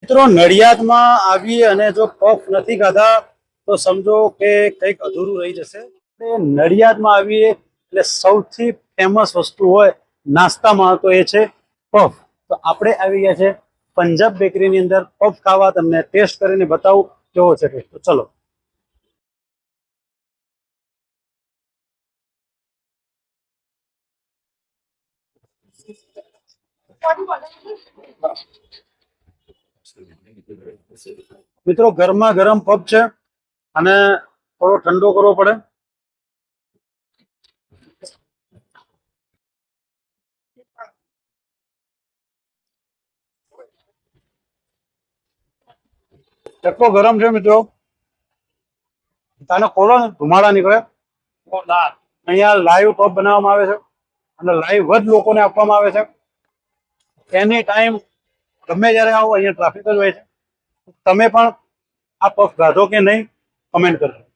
મિત્રો નડિયાદમાં આવી અને જો પફ નથી ખાધા તો સમજો કે કંઈક અધૂરું રહી જશે. નડિયાદમાં આવીએ એટલે સૌથી ફેમસ વસ્તુ હોય નાસ્તામાં તો એ છે પફ. તો આપણે આવી ગયા છે પંજાબ બેકરીની અંદર પફ ખાવા. તમને ટેસ્ટ કરીને બતાવું કેવો છે ટેસ્ટ. તો ચલો. મિત્રો ગરમા ગરમ પફ છે અને થોડો ઠંડો કરવો પડે. એટલો ગરમ છે મિત્રો, તાને ખોલો ને ધુમાડા નીકળે. અહીંયા લાઈવ પફ બનાવવામાં આવે છે અને લાઈવ જ લોકોને આપવામાં આવે છે. એની ટાઈમ ગમે જ્યારે આવો, અહીંયા ટ્રાફિક જ હોય છે. તમે પણ આ પફ ખાધો કે નહીં કમેન્ટ કરજો.